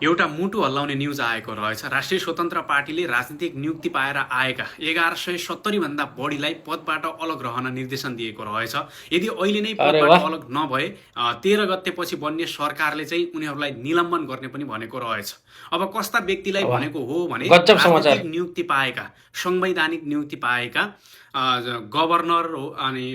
एउटा मुटु हल्लाउने न्युज आएको रहेछ। राष्ट्रिय स्वतन्त्र पार्टीले राजनीतिक नियुक्ति पाएर आएका 1170 भन्दा बढीलाई पदबाट अलग रहन निर्देशन दिएको रहेछ। यदि अहिले नै अरे पदबाट वाह, अलग नभए 13 गतेपछि बन्ने सरकारले चाहिँ उनीहरूलाई निलम्बन गर्ने पनि भनेको रहेछ। अब कस्ता व्यक्तिलाई वाह, भनेको हो भने गजब राजनीतिक समाचार। नियुक्ति पाएका, संवैधानिक नियुक्ति पाएका गभर्नर हो अनि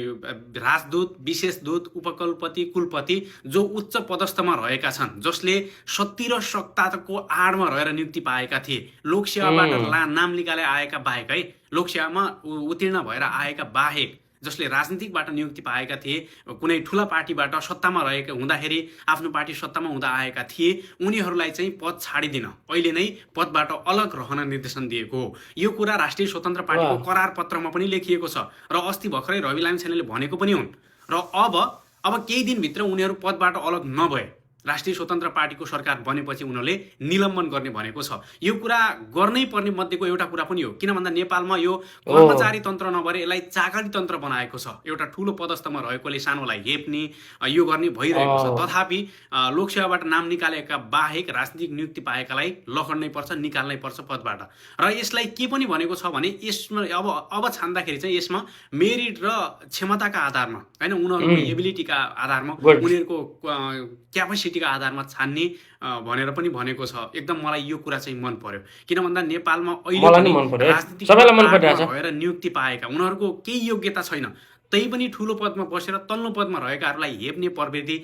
राजदूत, विशेष दूत, उपकुलपति, कुलपति जो उच्च पदस्थमा रहेका छन्, जसले शक्ति र सत्ताको आडमा रहेर नियुक्ति पाएका थिए, लोकसेवाबाट उम्, नाम निकाले आएका बाहेक है, लोकसेवामा उत्तीर्ण भएर आएका बाहेक जसले राजनीतिकबाट नियुक्ति पाएका थिए, कुनै ठुला पार्टीबाट सत्तामा रहेका हुँदाखेरि आफ्नो पार्टी सत्तामा हुँदा आएका थिए, उनीहरूलाई चाहिँ पद छाडिदिन अहिले नै पदबाट अलग रहन निर्देशन दिएको हो। यो कुरा राष्ट्रिय स्वतन्त्र पार्टीको वाह, करार पत्रमा पनि लेखिएको छ र अस्ति भर्खरै रवि लामिछानेले भनेको पनि हुन्। र अब केही दिनभित्र उनीहरू पदबाट अलग नभए राष्ट्रिय स्वतन्त्र पार्टीको सरकार बनेपछि उनीहरूले निलम्बन गर्ने भनेको छ। यो कुरा गर्नै पर्ने मध्येको एउटा कुरा पनि हो, किन भन्दा नेपालमा यो ओ कर्मचारी तन्त्र नभएर यसलाई चाकरी तन्त्र बनाएको छ। एउटा ठुलो पदस्थमा रहेकोले सानोलाई हेप्ने यो गर्ने भइरहेको छ। ओ तथापि लोकसेवाबाट नाम निकालेका बाहेक राजनीतिक नियुक्ति पाएकालाई लखड्नै पर्छ, निकाल्नै पर्छ पदबाट। र यसलाई के पनि भनेको छ भने यसमा अब छान्दाखेरि चाहिँ यसमा मेरिट र क्षमताका आधारमा हैन, उनीहरूको उम्, एबिलिटीका आधारमा, गुड। उनीहरूको क्यापेसिटीका आधारमा छान्ने भनेर पनि भनेको छ। एकदम मलाई यो कुरा चाहिँ मन पर्यो, किन भन्दा नेपालमा अहिले मलाई नि पनि मन पर्यो है, राजनीतिकमा सबैलाई मन आडमा परिरहेछ। रहेर नियुक्ति पाएका, उनीहरूको केही योग्यता छैन, तै पनि ठुलो पदमा बसेर तल्लो पदमा रहेकाहरूलाई हेप्ने प्रवृत्ति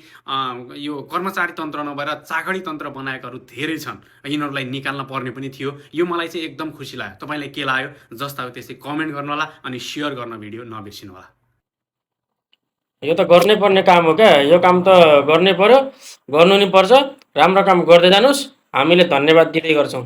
यो कर्मचारी तन्त्र नभएर चाकडी तन्त्र बनाएकाहरू धेरै छन्। यिनीहरूलाई निकाल्न पर्ने पनि थियो। यो मलाई चाहिँ एकदम खुसी लाग्यो। तपाईँलाई के लाग्यो जस्ता हो त्यस्तै कमेन्ट गर्नुहोला अनि सेयर गर्न भिडियो नबिर्सिनुहोला। यो त गर्नै पर्ने काम हो क्या, यो काम त गर्नै पर्यो, गर्नु नि पर्छ। राम्रो काम गर्दै जानुहोस्, हामीले धन्यवाद दिँदै गर्छौँ।